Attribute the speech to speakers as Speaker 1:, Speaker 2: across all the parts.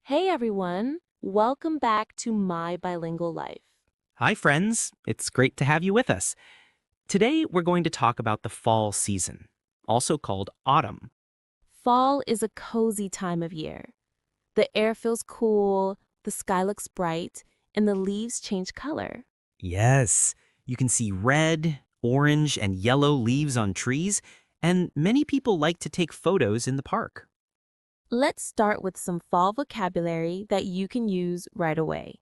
Speaker 1: Hey everyone, welcome back to My Bilingual Life.
Speaker 2: Hi, friends. It's great to have you with us. Today, we're going to talk about the fall season, also called autumn.
Speaker 1: Fall is a cozy time of year. The air feels cool, the sky looks bright, and the leaves change color.
Speaker 2: Yes, you can see red, orange, and yellow leaves on trees, and many people like to take photos in the park.
Speaker 1: Let's start with some fall vocabulary that you can use right away.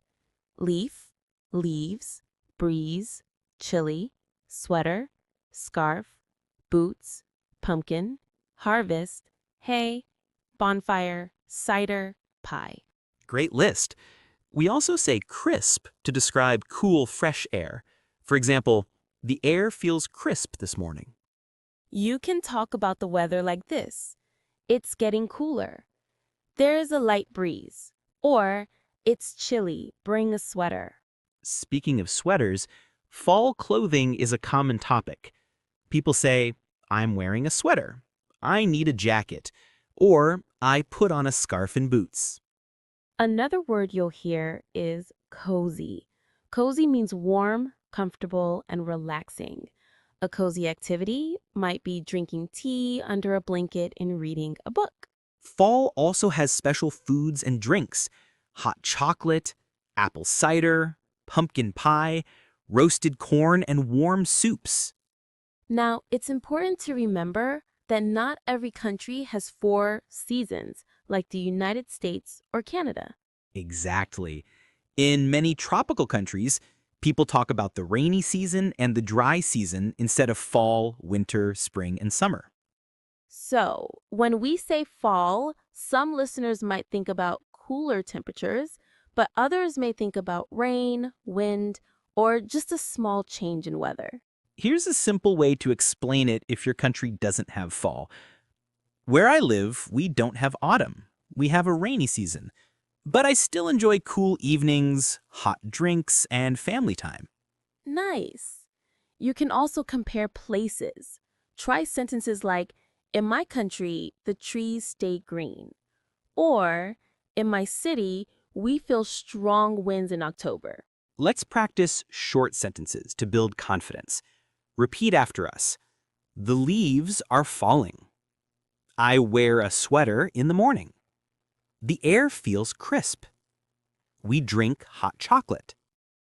Speaker 1: Leaf, leaves, breeze, chilly, sweater, scarf, boots, pumpkin, harvest, hay, bonfire, cider, pie.
Speaker 2: Great list. We also say crisp to describe cool, fresh air. For example, the air feels crisp this morning.
Speaker 1: You can talk about the weather like this. It's getting cooler. There is a light breeze. Or, it's chilly, bring a sweater.
Speaker 2: Speaking of sweaters, fall clothing is a common topic. People say, I'm wearing a sweater, I need a jacket, or I put on a scarf and boots.
Speaker 1: Another word you'll hear is cozy. Cozy means warm, comfortable, and relaxing. A cozy activity might be drinking tea under a blanket and reading a book.
Speaker 2: Fall also has special foods and drinks: hot chocolate, apple cider, pumpkin pie, roasted corn, and warm soups.
Speaker 1: Now, it's important to remember that not every country has four seasons, like the United States or Canada.
Speaker 2: Exactly. In many tropical countries, people talk about the rainy season and the dry season instead of fall, winter, spring, and summer.
Speaker 1: So, when we say fall, some listeners might think about cooler temperatures, but others may think about rain, wind, or just a small change in weather.
Speaker 2: Here's a simple way to explain it if your country doesn't have fall. Where I live, we don't have autumn. We have a rainy season. But I still enjoy cool evenings, hot drinks, and family time.
Speaker 1: Nice. You can also compare places. Try sentences like, in my country, the trees stay green. Or, in my city, we feel strong winds in October.
Speaker 2: Let's practice short sentences to build confidence. Repeat after us. The leaves are falling. I wear a sweater in the morning. The air feels crisp. We drink hot chocolate.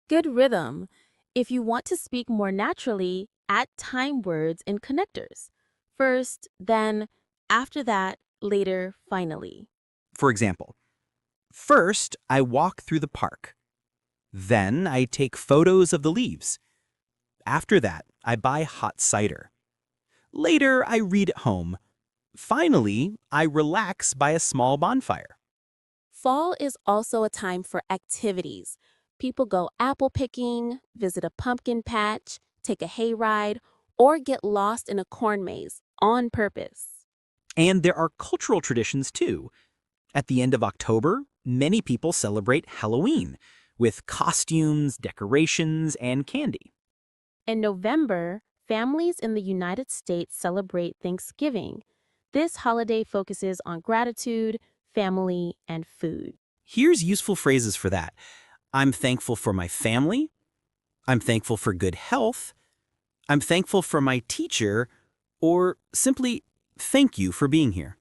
Speaker 1: Good rhythm. If you want to speak more naturally, add time words and connectors. First, then, after that, later, finally.
Speaker 2: For example, first I walk through the park. Then I take photos of the leaves. After that, I buy hot cider. Later, I read at home. Finally, I relax by a small bonfire.
Speaker 1: Fall is also a time for activities. People go apple picking, visit a pumpkin patch, take a hayride, or get lost in a corn maze on purpose.
Speaker 2: And there are cultural traditions too. At the end of October, many people celebrate Halloween with costumes, decorations, and candy.
Speaker 1: In November, families in the United States celebrate Thanksgiving. This holiday focuses on gratitude, family, and food.
Speaker 2: Here's useful phrases for that. I'm thankful for my family. I'm thankful for good health. I'm thankful for my teacher. Or simply, thank you for being here.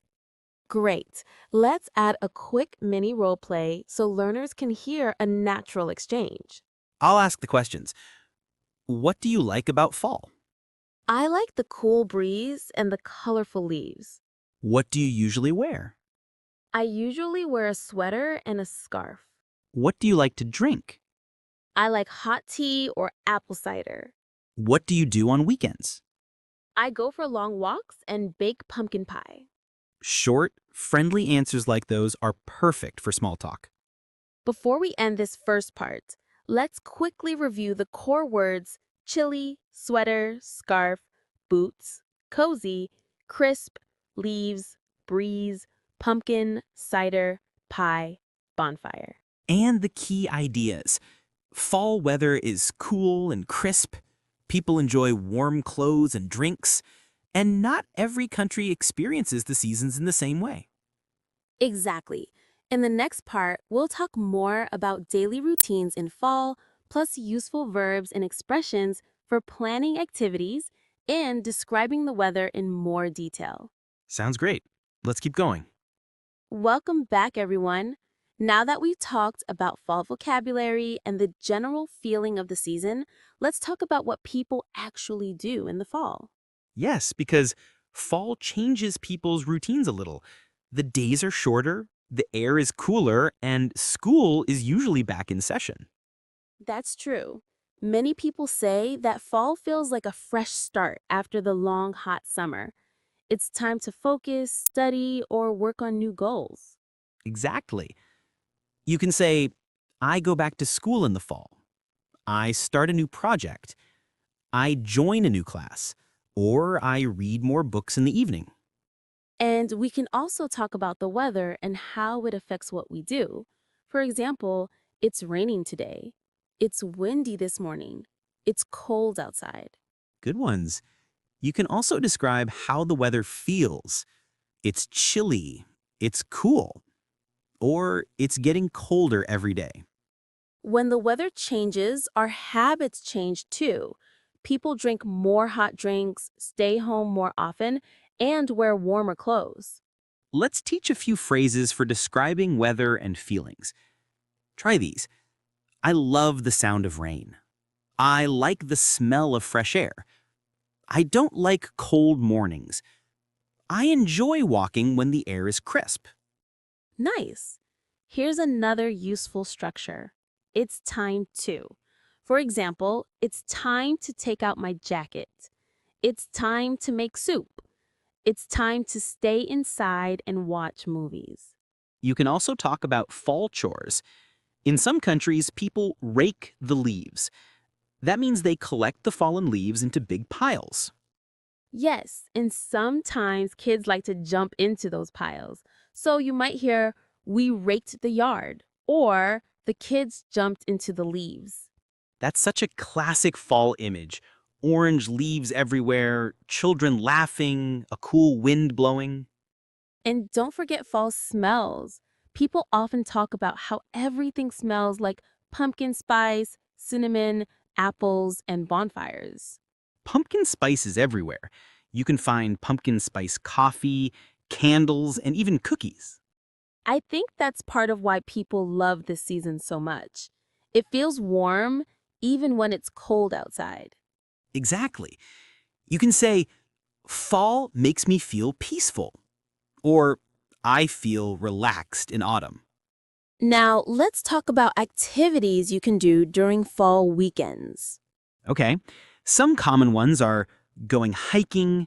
Speaker 1: Great. Let's add a quick mini role play so learners can hear a natural exchange.
Speaker 2: I'll ask the questions. What do you like about fall?
Speaker 1: I like the cool breeze and the colorful leaves.
Speaker 2: What do you usually wear?
Speaker 1: I usually wear a sweater and a scarf.
Speaker 2: What do you like to drink?
Speaker 1: I like hot tea or apple cider.
Speaker 2: What do you do on weekends?
Speaker 1: I go for long walks and bake pumpkin pie.
Speaker 2: Short, friendly answers like those are perfect for small talk.
Speaker 1: Before we end this first part, let's quickly review the core words chilly, sweater, scarf, boots, cozy, crisp, leaves, breeze, pumpkin, cider, pie, bonfire.
Speaker 2: And the key ideas. Fall weather is cool and crisp. People enjoy warm clothes and drinks. And not every country experiences the seasons in the same way.
Speaker 1: Exactly. In the next part, we'll talk more about daily routines in fall, plus useful verbs and expressions for planning activities and describing the weather in more detail.
Speaker 2: Sounds great. Let's keep going.
Speaker 1: Welcome back, everyone. Now that we've talked about fall vocabulary and the general feeling of the season, let's talk about what people actually do in the fall.
Speaker 2: Yes, because fall changes people's routines a little. The days are shorter, the air is cooler, and school is usually back in session.
Speaker 1: That's true. Many people say that fall feels like a fresh start after the long, hot summer. It's time to focus, study, or work on new goals.
Speaker 2: Exactly. You can say, I go back to school in the fall. I start a new project. I join a new class. Or I read more books in the evening.
Speaker 1: And we can also talk about the weather and how it affects what we do. For example, it's raining today. It's windy this morning. It's cold outside.
Speaker 2: Good ones. You can also describe how the weather feels. It's chilly. It's cool. Or it's getting colder every day.
Speaker 1: When the weather changes, our habits change too. People drink more hot drinks, stay home more often, and wear warmer clothes.
Speaker 2: Let's teach a few phrases for describing weather and feelings. Try these. I love the sound of rain. I like the smell of fresh air. I don't like cold mornings. I enjoy walking when the air is crisp.
Speaker 1: Nice. Here's another useful structure. It's time to. For example, it's time to take out my jacket. It's time to make soup. It's time to stay inside and watch movies.
Speaker 2: You can also talk about fall chores. In some countries, people rake the leaves. That means they collect the fallen leaves into big piles.
Speaker 1: Yes, and sometimes kids like to jump into those piles. So you might hear, we raked the yard, or the kids jumped into the leaves.
Speaker 2: That's such a classic fall image. Orange leaves everywhere, children laughing, a cool wind blowing.
Speaker 1: And don't forget fall smells. People often talk about how everything smells like pumpkin spice, cinnamon, apples, and bonfires.
Speaker 2: Pumpkin spice is everywhere. You can find pumpkin spice coffee, candles, and even cookies.
Speaker 1: I think that's part of why people love this season so much. It feels warm even when it's cold outside.
Speaker 2: Exactly. You can say, fall makes me feel peaceful, or I feel relaxed in autumn.
Speaker 1: Now, let's talk about activities you can do during fall weekends.
Speaker 2: Okay, some common ones are going hiking,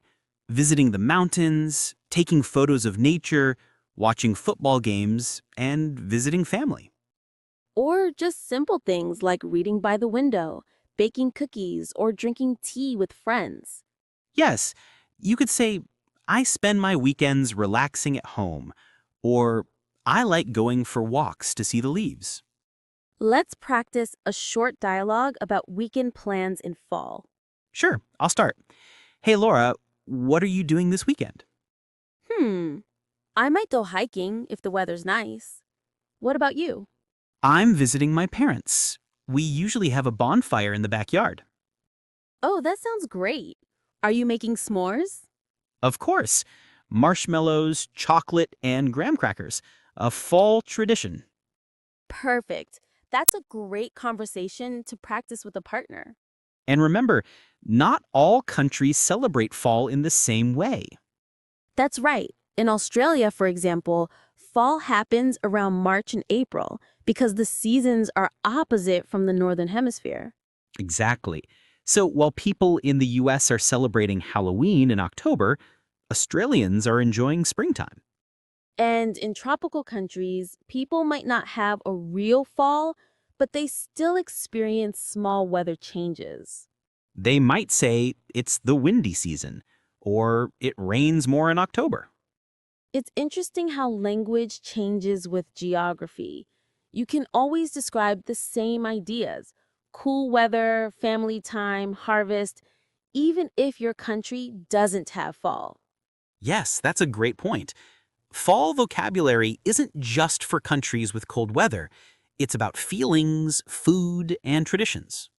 Speaker 2: visiting the mountains, taking photos of nature, watching football games, and visiting family.
Speaker 1: Or just simple things like reading by the window, baking cookies, or drinking tea with friends.
Speaker 2: Yes, you could say, I spend my weekends relaxing at home, or I like going for walks to see the leaves.
Speaker 1: Let's practice a short dialogue about weekend plans in fall.
Speaker 2: Sure, I'll start. Hey, Laura, what are you doing this weekend?
Speaker 1: Hmm, I might go hiking if the weather's nice. What about you?
Speaker 2: I'm visiting my parents. We usually have a bonfire in the backyard.
Speaker 1: Oh, that sounds great. Are you making s'mores?
Speaker 2: Of course, marshmallows, chocolate, and graham crackers. A fall tradition.
Speaker 1: Perfect. That's a great conversation to practice with a partner.
Speaker 2: And remember, not all countries celebrate fall in the same way.
Speaker 1: That's right. In Australia, for example, fall happens around March and April because the seasons are opposite from the Northern Hemisphere.
Speaker 2: Exactly. So while people in the US are celebrating Halloween in October, Australians are enjoying springtime.
Speaker 1: And in tropical countries, people might not have a real fall, but they still experience small weather changes.
Speaker 2: They might say it's the windy season, or it rains more in October.
Speaker 1: It's interesting how language changes with geography. You can always describe the same ideas: cool weather, family time, harvest, even if your country doesn't have fall.
Speaker 2: Yes, that's a great point. Fall vocabulary isn't just for countries with cold weather. It's about feelings, food, and traditions.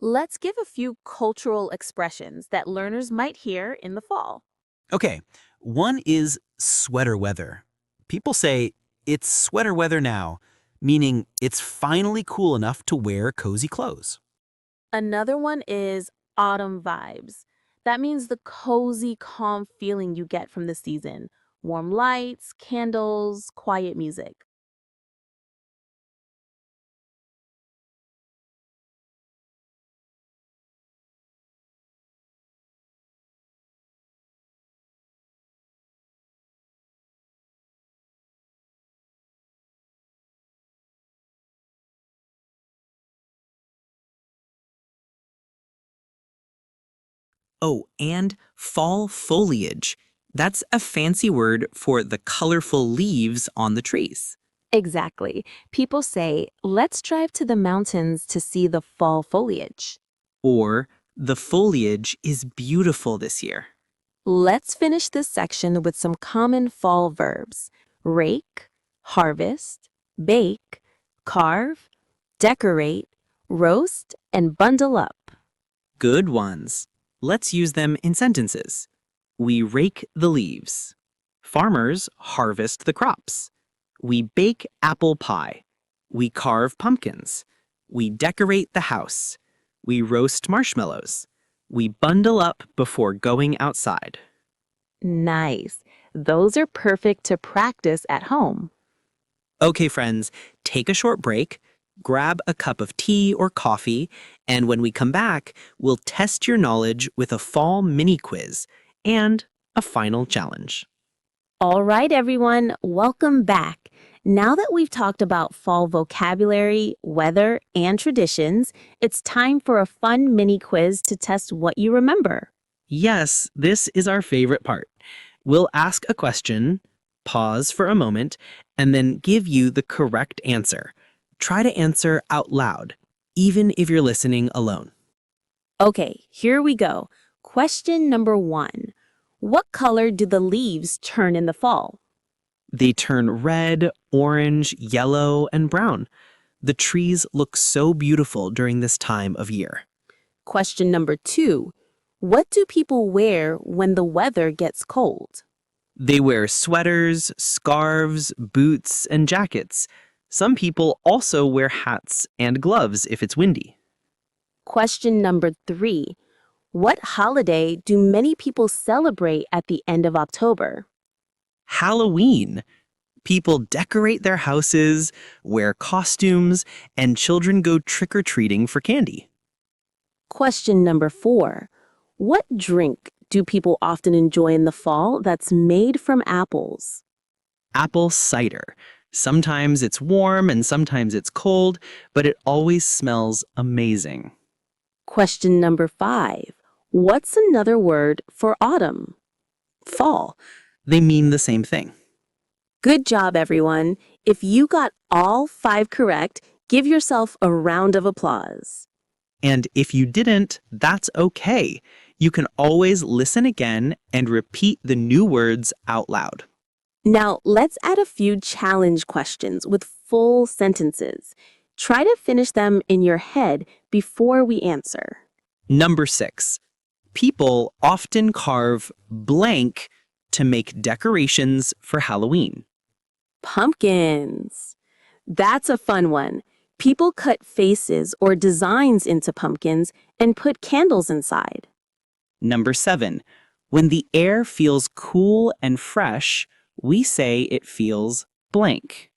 Speaker 1: Let's give a few cultural expressions that learners might hear in the fall.
Speaker 2: Okay, one is sweater weather. People say, it's sweater weather now, meaning it's finally cool enough to wear cozy clothes.
Speaker 1: Another one is autumn vibes. That means the cozy, calm feeling you get from the season. Warm lights, candles, quiet music.
Speaker 3: Oh, and fall foliage. That's a fancy word for the colorful leaves on the trees.
Speaker 1: Exactly. People say, let's drive to the mountains to see the fall foliage.
Speaker 3: Or, the foliage is beautiful this year.
Speaker 1: Let's finish this section with some common fall verbs: rake, harvest, bake, carve, decorate, roast, and bundle up.
Speaker 3: Good ones. Let's use them in sentences. We rake the leaves. Farmers harvest the crops. We bake apple pie. We carve pumpkins. We decorate the house. We roast marshmallows. We bundle up before going outside.
Speaker 1: Nice. Those are perfect to practice at home.
Speaker 3: Okay, friends, take a short break, grab a cup of tea or coffee, and when we come back, we'll test your knowledge with a fall mini quiz and a final challenge.
Speaker 1: All right, everyone, welcome back. Now that we've talked about fall vocabulary, weather, and traditions, it's time for a fun mini quiz to test what you remember.
Speaker 3: Yes, this is our favorite part. We'll ask a question, pause for a moment, and then give you the correct answer. Try to answer out loud, even if you're listening alone.
Speaker 1: Okay, here we go. Question number 1. What color do the leaves turn in the fall?
Speaker 3: They turn red, orange, yellow, and brown. The trees look so beautiful during this time of year.
Speaker 1: Question number 2. What do people wear when the weather gets cold?
Speaker 3: They wear sweaters, scarves, boots, and jackets. Some people also wear hats and gloves if it's windy.
Speaker 1: Question number 3. What holiday do many people celebrate at the end of October?
Speaker 3: Halloween. People decorate their houses, wear costumes, and children go trick-or-treating for candy.
Speaker 1: Question number 4. What drink do people often enjoy in the fall that's made from apples?
Speaker 3: Apple cider. Sometimes it's warm and sometimes it's cold, but it always smells amazing.
Speaker 1: Question number 5. What's another word for autumn?
Speaker 3: Fall. They mean the same thing.
Speaker 1: Good job, everyone. If you got all 5 correct, give yourself a round of applause.
Speaker 3: And if you didn't, that's okay. You can always listen again and repeat the new words out loud.
Speaker 1: Now, let's add a few challenge questions with full sentences. Try to finish them in your head before we answer.
Speaker 3: Number 6. People often carve blank to make decorations for Halloween.
Speaker 1: Pumpkins. That's a fun one. People cut faces or designs into pumpkins and put candles inside.
Speaker 3: Number 7. When the air feels cool and fresh, we say it feels blank.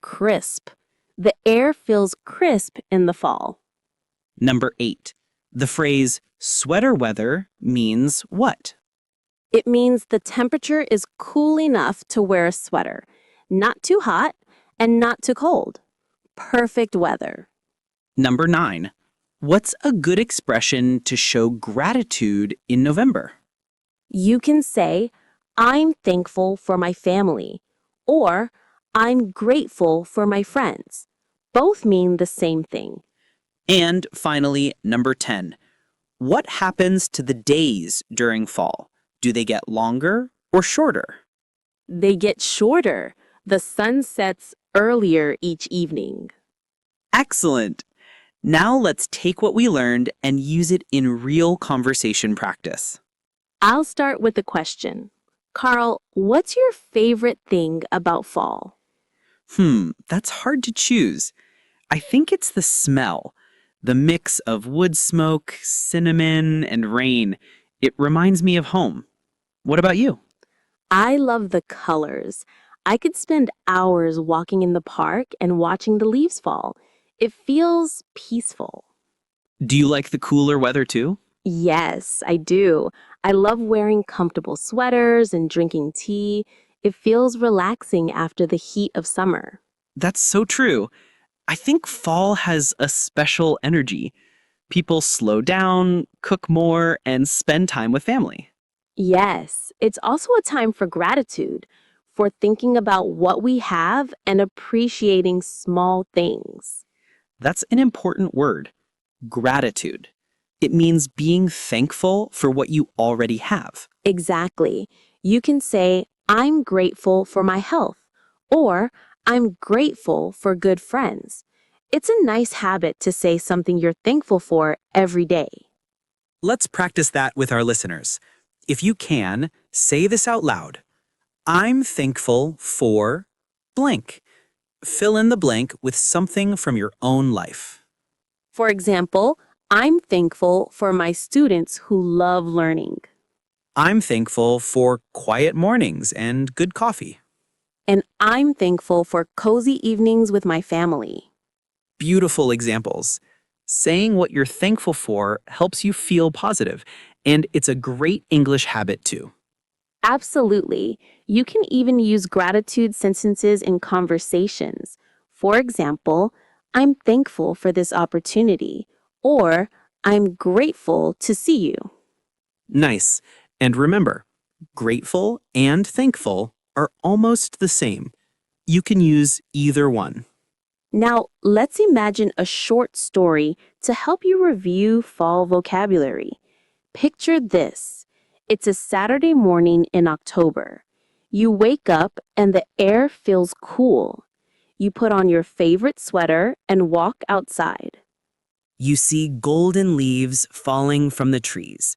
Speaker 1: Crisp. The air feels crisp in the fall.
Speaker 3: Number 8. The phrase sweater weather means what?
Speaker 1: It means the temperature is cool enough to wear a sweater, not too hot and not too cold. Perfect weather.
Speaker 3: Number 9. What's a good expression to show gratitude in November?
Speaker 1: You can say, I'm thankful for my family, or I'm grateful for my friends. Both mean the same thing.
Speaker 3: And finally, number 10. What happens to the days during fall? Do they get longer or shorter?
Speaker 1: They get shorter. The sun sets earlier each evening.
Speaker 3: Excellent! Now let's take what we learned and use it in real conversation practice.
Speaker 1: I'll start with a question. Carl, what's your favorite thing about fall?
Speaker 3: That's hard to choose. I think it's the smell. The mix of wood smoke, cinnamon, and rain. It reminds me of home. What about you?
Speaker 1: I love the colors. I could spend hours walking in the park and watching the leaves fall. It feels peaceful.
Speaker 3: Do you like the cooler weather too?
Speaker 1: Yes, I do. I love wearing comfortable sweaters and drinking tea. It feels relaxing after the heat of summer.
Speaker 3: That's so true. I think fall has a special energy. People slow down, cook more, and spend time with family.
Speaker 1: Yes, it's also a time for gratitude, for thinking about what we have and appreciating small things.
Speaker 3: That's an important word, gratitude. It means being thankful for what you already have.
Speaker 1: Exactly. You can say, I'm grateful for my health, or I'm grateful for good friends. It's a nice habit to say something you're thankful for every day.
Speaker 2: Let's practice that with our listeners. If you can, say this out loud. I'm thankful for blank. Fill in the blank with something from your own life.
Speaker 1: For example, I'm thankful for my students who love learning.
Speaker 2: I'm thankful for quiet mornings and good coffee.
Speaker 1: And I'm thankful for cozy evenings with my family.
Speaker 2: Beautiful examples. Saying what you're thankful for helps you feel positive, and it's a great English habit too.
Speaker 1: Absolutely. You can even use gratitude sentences in conversations. For example, I'm thankful for this opportunity, or I'm grateful to see you.
Speaker 2: Nice. And remember, grateful and thankful are almost the same. You can use either one.
Speaker 1: Now, let's imagine a short story to help you review fall vocabulary. Picture this. It's a Saturday morning in October. You wake up and the air feels cool. You put on your favorite sweater and walk outside.
Speaker 3: You see golden leaves falling from the trees.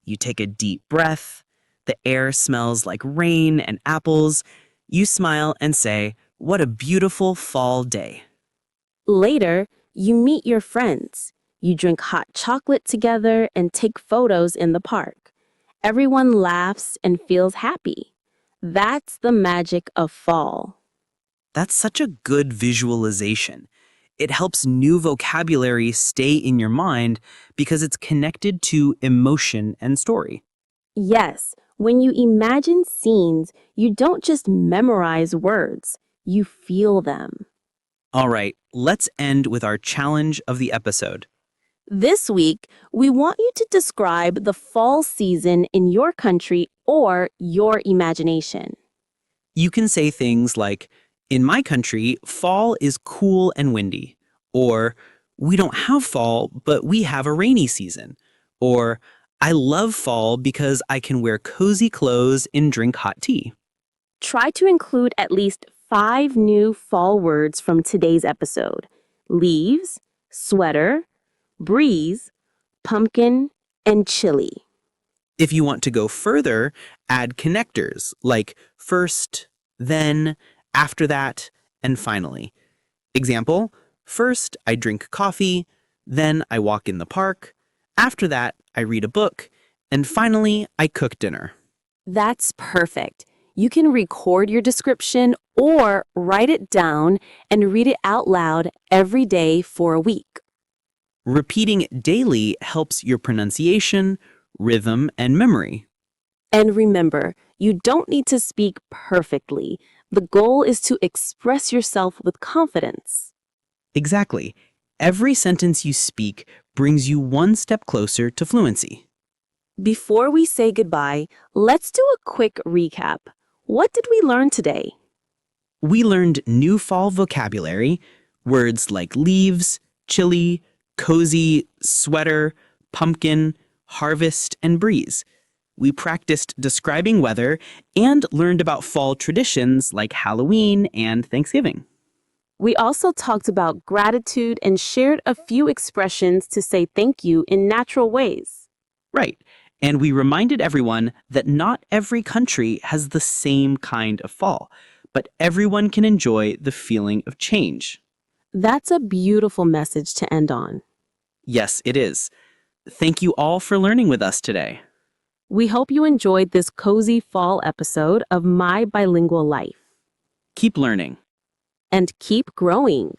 Speaker 3: You take a deep breath. The air smells like rain and apples. You smile and say, "What a beautiful fall day."
Speaker 1: Later, you meet your friends. You drink hot chocolate together and take photos in the park. Everyone laughs and feels happy. That's the magic of fall.
Speaker 3: That's such a good visualization. It helps new vocabulary stay in your mind because it's connected to emotion and story.
Speaker 1: Yes, when you imagine scenes, you don't just memorize words, you feel them.
Speaker 3: All right, let's end with our challenge of the episode.
Speaker 1: This week, we want you to describe the fall season in your country or your imagination.
Speaker 3: You can say things like, "In my country, fall is cool and windy." Or, "We don't have fall, but we have a rainy season." Or, "I love fall because I can wear cozy clothes and drink hot tea."
Speaker 1: Try to include at least 5 new fall words from today's episode: leaves, sweater, breeze, pumpkin, and chilly.
Speaker 3: If you want to go further, add connectors like first, then, after that, and finally. Example, first I drink coffee, then I walk in the park, after that I read a book, and finally I cook dinner.
Speaker 1: That's perfect. You can record your description or write it down and read it out loud every day for a week.
Speaker 3: Repeating daily helps your pronunciation, rhythm, and memory.
Speaker 1: And remember, you don't need to speak perfectly. The goal is to express yourself with confidence.
Speaker 3: Exactly. Every sentence you speak brings you one step closer to fluency.
Speaker 1: Before we say goodbye, let's do a quick recap. What did we learn today?
Speaker 3: We learned new fall vocabulary, words like leaves, chilly, cozy, sweater, pumpkin, harvest, and breeze. We practiced describing weather and learned about fall traditions like Halloween and Thanksgiving.
Speaker 1: We also talked about gratitude and shared a few expressions to say thank you in natural ways.
Speaker 3: Right. And we reminded everyone that not every country has the same kind of fall, but everyone can enjoy the feeling of change.
Speaker 1: That's a beautiful message to end on.
Speaker 3: Yes, it is. Thank you all for learning with us today.
Speaker 1: We hope you enjoyed this cozy fall episode of My Bilingual Life.
Speaker 3: Keep learning.
Speaker 1: And keep growing.